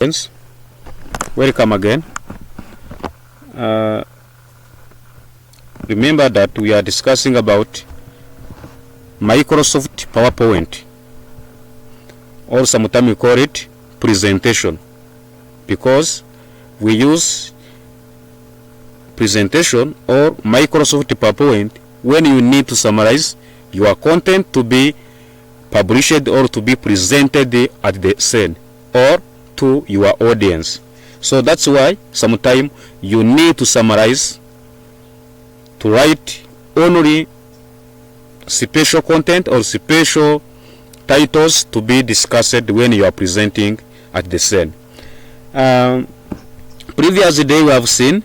Friends, welcome again. Remember that we are discussing about Microsoft PowerPoint, or sometimes we call it presentation, because we use presentation or Microsoft PowerPoint when you need to summarize your content to be published or to be presented at the scene or to your audience. So that's why sometimes you need to summarize, to write only special content or special titles to be discussed when you are presenting at the scene. Previous day we have seen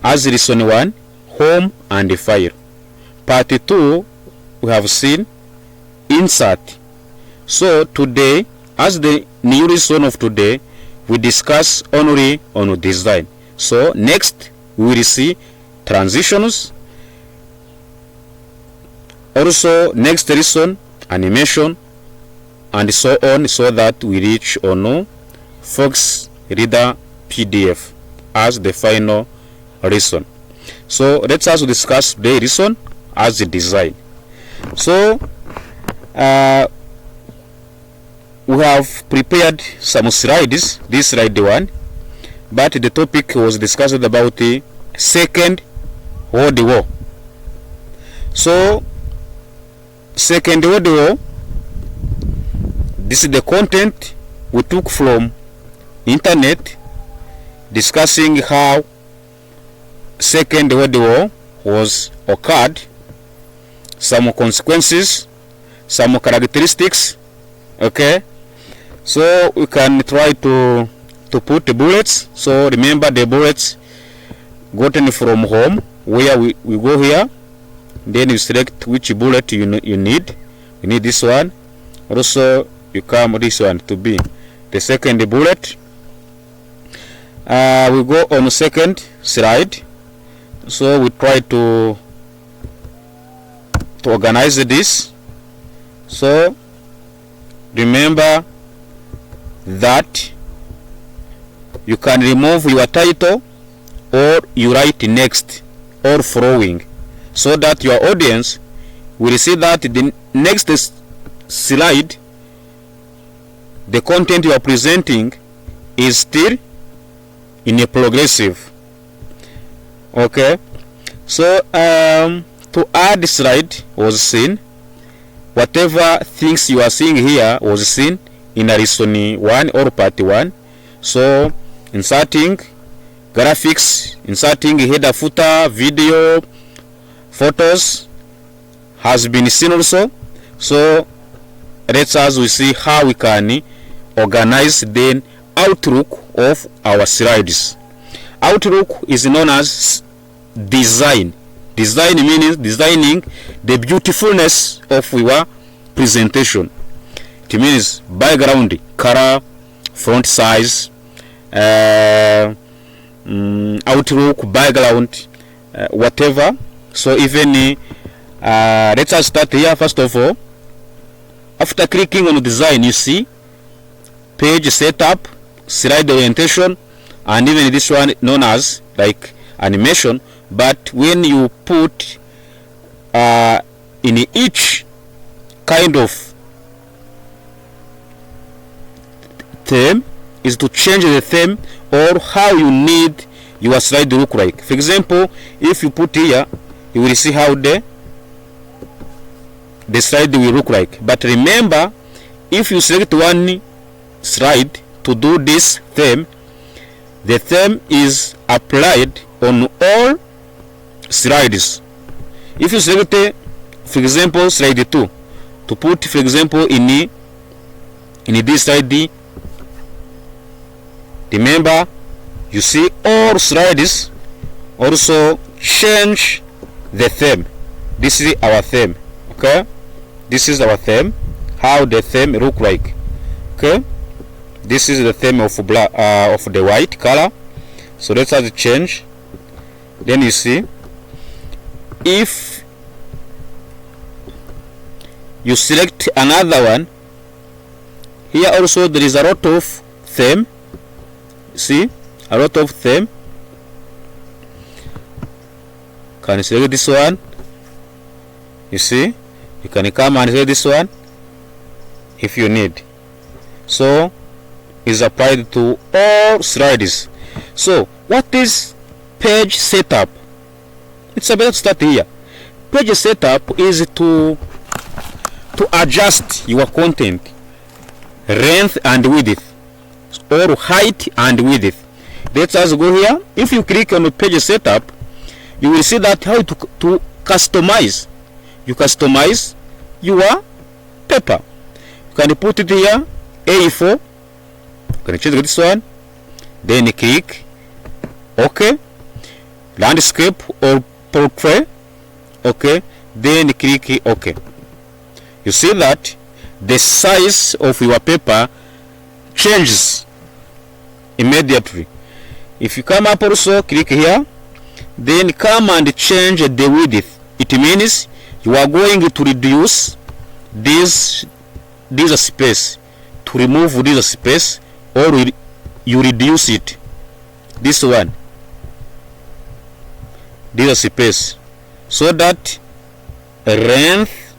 as lesson 1, home and file. Part 2 we have seen insert. So today, as the new lesson of today, we discuss only on design. So next we will see transitions. Also next lesson animation and so on, so that we reach on Fox Reader PDF as the final lesson. So let us discuss the lesson as the design. So we have prepared some slides, this slide 1, but the topic was discussed about the Second World War. So Second World War, this is the content we took from internet discussing how Second World War was occurred, some consequences, some characteristics. Okay, so we can try to put the bullets. So remember the bullets gotten from home, where we go here, then you select which bullet you need. You need this one. Also you come this one to be the second bullet. We go on second slide. So we try to organize this. So remember that you can remove your title or you write next or following, so that your audience will see that the next slide, the content you are presenting is still in a progressive. Okay, so to add slide was seen. Whatever things you are seeing here was seen in a lesson 1 or part 1. So inserting graphics, inserting header, footer, video, photos has been seen also. So let us we see how we can organize the outlook of our slides. Outlook is known as design. Design means designing the beautifulness of your presentation. It means background, color, font size, outlook, background, whatever. So even let us start here. First of all, after clicking on design, you see page setup, slide orientation, and even this one known as like animation. But when you put in each kind of theme is to change the theme or how you need your slide to look like. For example, if you put here, you will see how the slide will look like. But remember, if you select one slide to do this theme, the theme is applied on all slides. If you select, for example, slide 2 to put, for example, in this slide, remember you see all slides also change the theme. This is our theme. Okay, this is our theme, how the theme look like. Okay, this is the theme of black, of the white color. So let us change. Then you see, if you select another one, here also there is a lot of theme. See, a lot of theme. Can you select this one? You see, you can come and select this one if you need. So is applied to all slides. So what is page setup? It's about to start here. Page setup is to adjust your content length and width, or height and width. Let us go here. If you click on page setup, you will see that how to customize. You customize your paper. You can put it here A4. You can change this one. Then click OK. Landscape or portrait. OK. Then click OK. You see that the size of your paper changes immediately. If you come up also, click here, then come and change the width. It means you are going to reduce this space, to remove this space, or you reduce it. This one, this space, so that length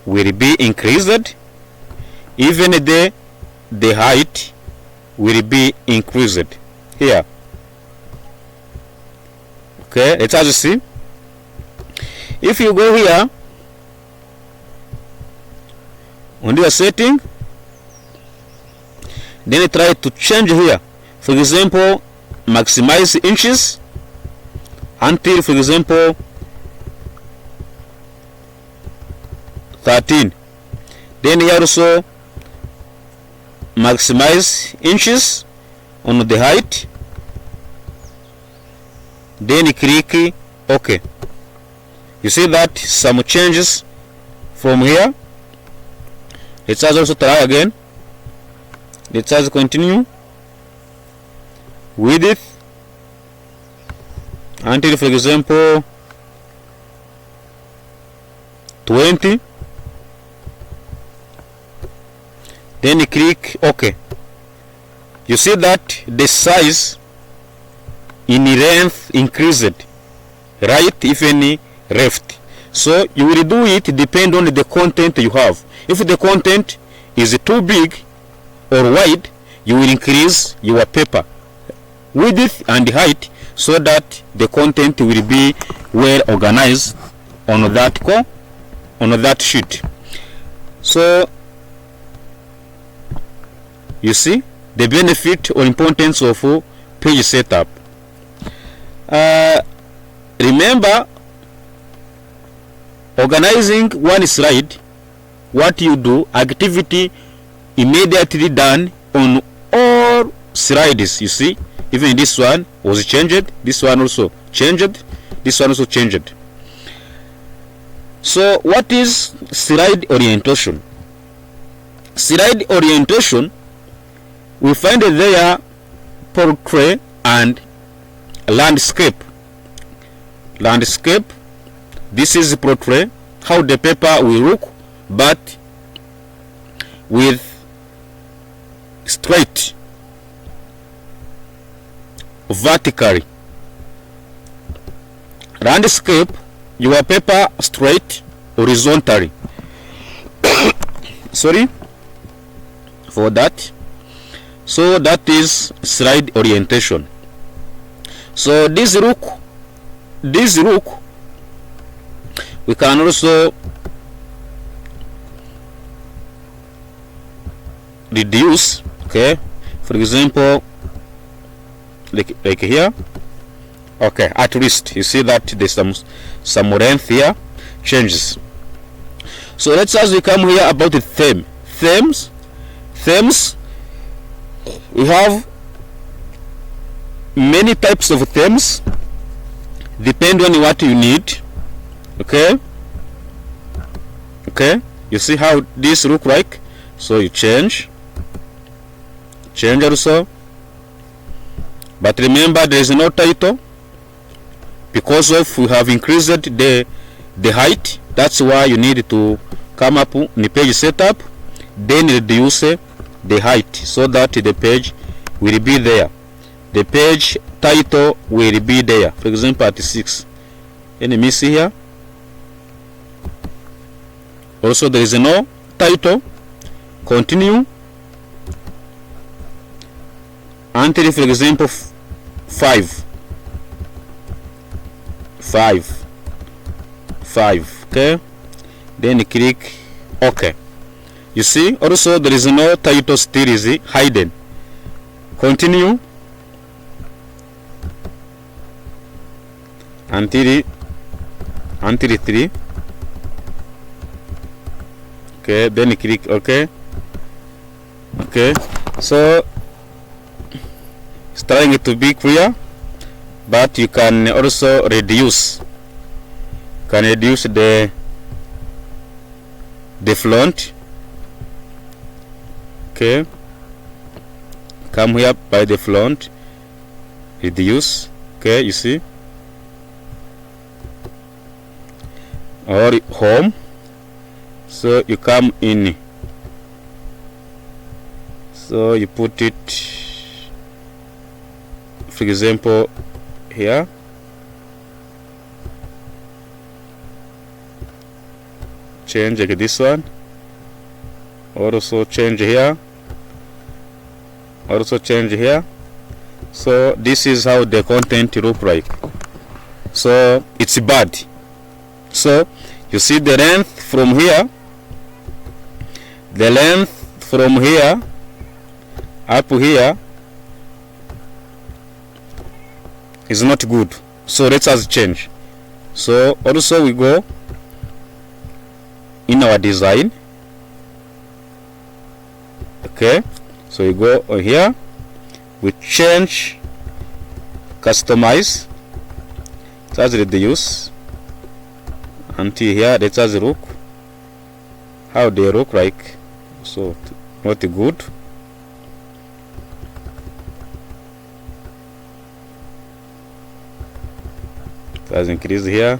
will be increased, even the height will be increased here. Okay, let us see. If you go here on your setting, then try to change here. For example, maximize inches until, for example, 13. Then here also maximize inches on the height. Then click OK. You see that some changes from here. Let us also try again. Let us continue. Width until, for example, 20. Then click OK. You see that the size in length increased, right, even left. So you will do it depend on the content you have. If the content is too big or wide, you will increase your paper width and height, so that the content will be well organized on that sheet. So you see the benefit or importance of page setup. Remember, organizing one slide, what you do, activity immediately done on all slides. You see, even this one was changed, this one also changed, this one also changed. So what is slide orientation? Slide orientation, we find there portrait and landscape. Landscape, this is portrait, how the paper will look, but with straight, vertically. Landscape, your paper straight, horizontally. Sorry for that. So that is slide orientation. So this look, we can also reduce. Okay, for example, like here. Okay, at least you see that there's some length here changes. So let's as we come here about the themes. We have many types of themes, depend on what you need. Okay, you see how this look like. So you change also, but remember there is no title because of we have increased the height. That's why you need to come up in page setup, then reduce the height so that the page will be there. The page title will be there. For example, at 6. Let me see here. Also, there is no title. Continue until, for example, 5. Okay. Then click OK. You see, also there is no title, still is hidden. Continue until 3. Okay, then click OK. Okay, so it's trying to be clear, but you can also reduce. The font. Okay, come here by the font, reduce. Okay, you see, or home. So you come in, so you put it, for example, here. Change like this one. Also change here. Also change here. So this is how the content look like. So it's bad. So you see the length from here. The length from here up here is not good. So let us change. So also we go in our design. Okay, so we go on here, we change, customize, let's reduce until here. Let us look how they look like. So not good. Let's increase here.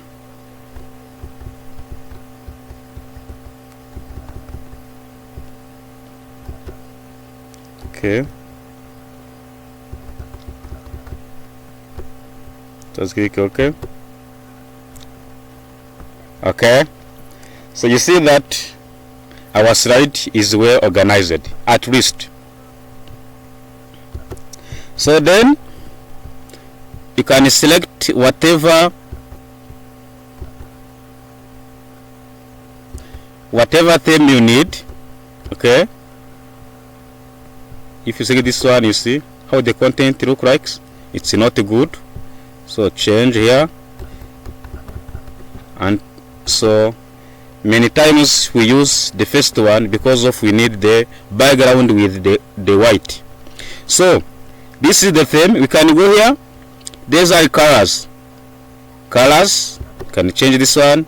Okay, let's click OK. Okay, so you see that our slide is well organized, at least. So then you can select whatever theme you need. Okay, if you select this one, you see how the content look like. It's not good, so change here. And so many times we use the first one because of we need the background with the white. So this is the theme. We can go here. These are colors. You can change this one.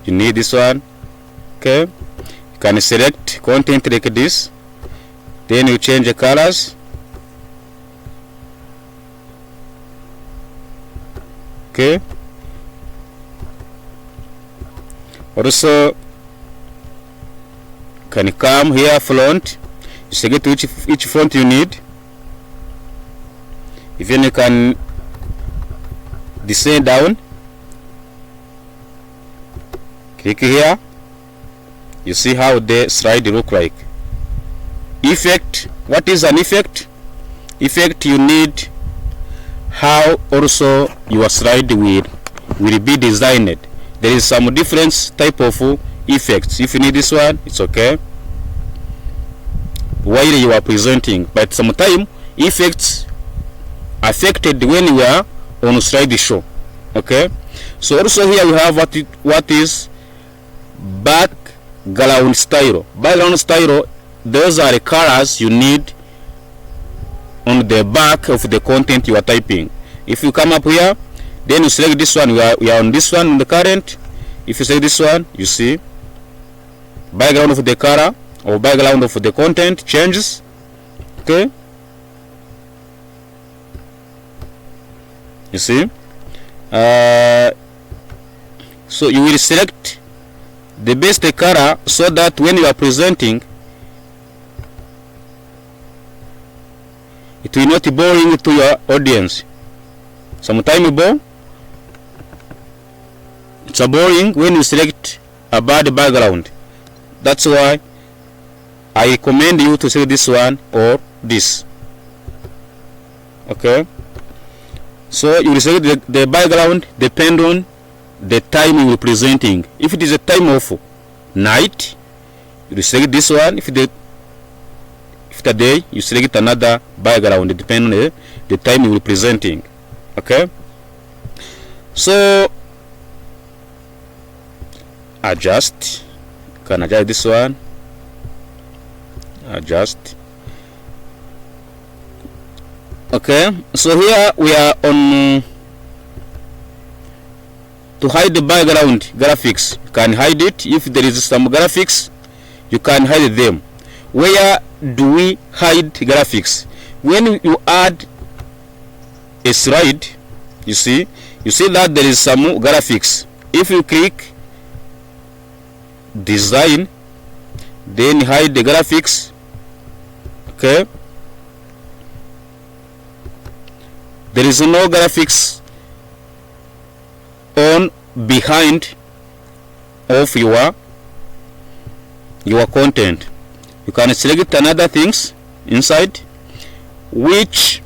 You need this one. Okay, you can select content like this. Then you change the colors. Okay, also can come here, font. You select each font you need. Even you can descend down, click here. You see how the slide look like. Effect. What is an effect? Effect, you need how also your slide will be designed. There is some different type of effects. If you need this one, it's okay while you are presenting, but sometimes effects affected when you are on slide show. Okay, so also here we have what is background style. Background style, those are the colors you need on the back of the content you are typing. If you come up here, then you select this one. We are on this one, on the current. If you select this one, you see background of the color or background of the content changes. Okay, you see. So you will select the best color so that when you are presenting, it will not be boring to your audience. Sometimes it's a boring when you select a bad background. That's why I recommend you to select this one or this. Okay, so you will select the background depend on the time you are presenting. If it is a time of night, you will select this one. If the day, you select another background depending on the time you are presenting. Okay, so adjust. Can adjust this one. Adjust. Okay, so here we are on to hide the background graphics. You can hide it. If there is some graphics, you can hide them. Where do we hide graphics? When you add a slide, you see that there is some graphics. If you click design, then hide the graphics. Okay, there is no graphics on behind of your content. You can select another things inside which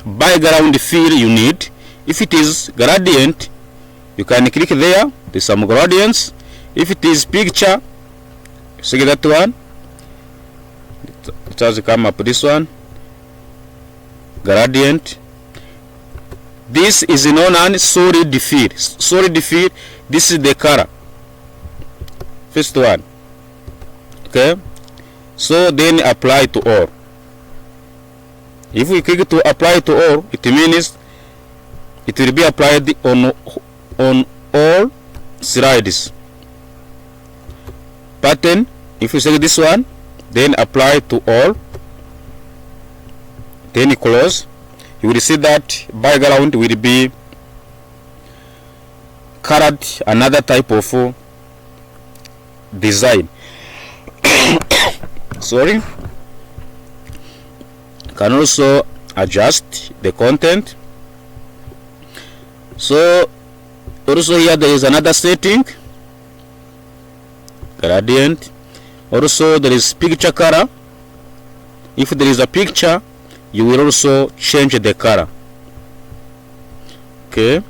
background fill you need. If it is gradient, you can click there. There's some gradients. If it is picture, select that one. It has come up this one, gradient. This is known as solid fill. Solid fill. This is the color. First one. Okay. So then apply to all. If we click to apply to all, it means it will be applied on all slides. Pattern. If you select this one, then apply to all, then close. You will see that background will be colored another type of design. Sorry. Can also adjust the content. So also here there is another setting, gradient. Also there is picture color. If there is a picture, you will also change the color. Okay,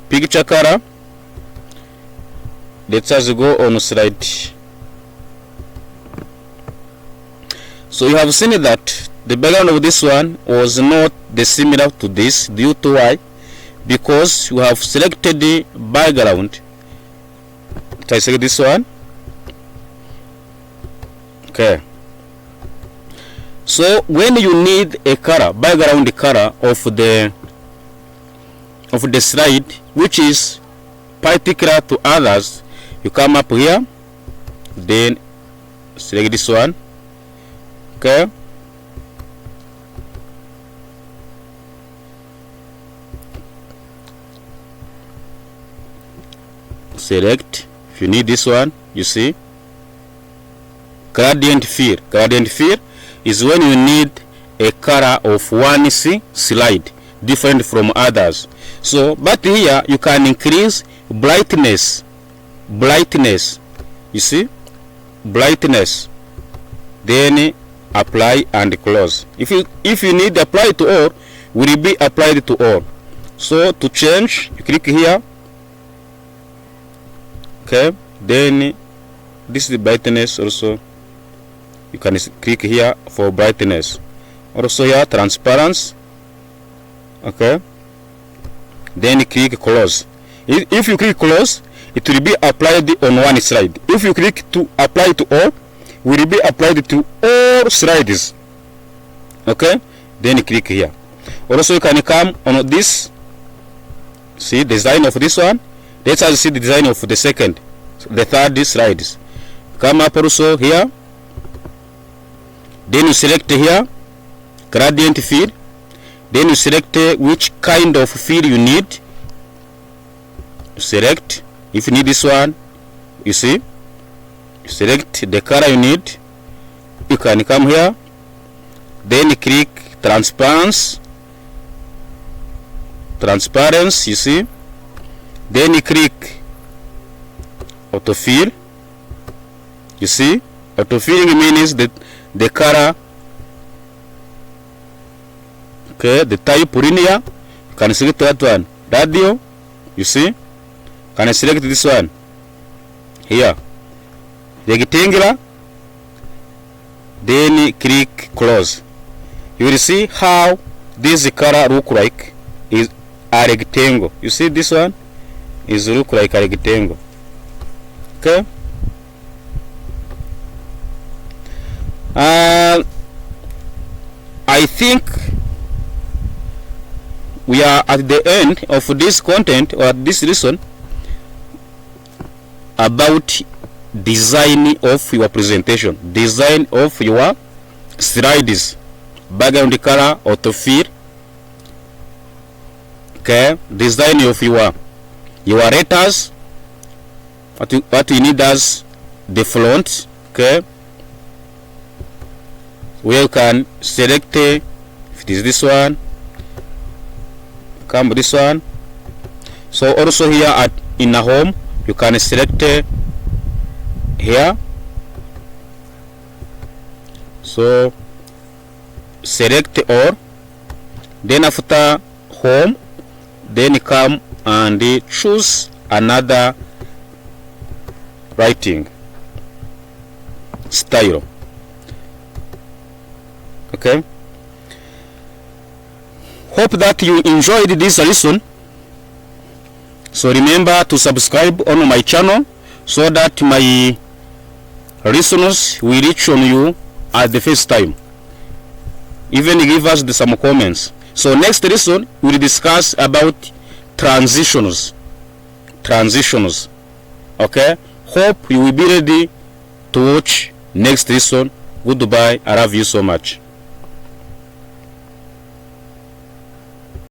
picture color. Let us go on slide. So you have seen that the background of this one was not the similar to this. Due to why? Because you have selected the background. I select this one. Okay. So when you need a color, background color of the slide, which is particular to others, you come up here, then select this one. Okay. Select. If you need this one, you see. Gradient fill. Gradient fill is when you need a color of one slide different from others. So, but here you can increase brightness. Brightness. You see, brightness. Then apply and close. If you need apply to all, will be applied to all. So to change, you click here. Okay. Then this is the brightness also. You can click here for brightness. Also here transparency. Okay. Then click close. If you click close, it will be applied on one slide. If you click to apply to all, will be applied to all slides. Okay. Then click here. Also you can come on this. See design of this one. Let us see the design of the second, the third slides. Come up also here. Then you select here gradient fill. Then you select which kind of fill you need. Select. If you need this one, you see, select the color you need. You can come here, then click transparency, you see. Then you click autofill. You see, autofilling means that the color, okay, the type linear. You can select that one, radio. You see, can I select this one here, rectangular. Then click close. You will see how this color look like is a rectangle. You see this one is look like a rectangle. Okay. I think we are at the end of this content or this lesson about design of your presentation, design of your slides, background color, autofill, okay, design of your letters, what you need as the font, okay, where you can select if it is this one, come this one. So also here at in a home you can select here. So select all, then after home, then come and choose another writing style. Okay, hope that you enjoyed this lesson. So remember to subscribe on my channel so that my listeners will reach on you at the first time. Even give us some comments. So next lesson we will discuss about transitions. Okay, hope you will be ready to watch next lesson. Goodbye. I love you so much.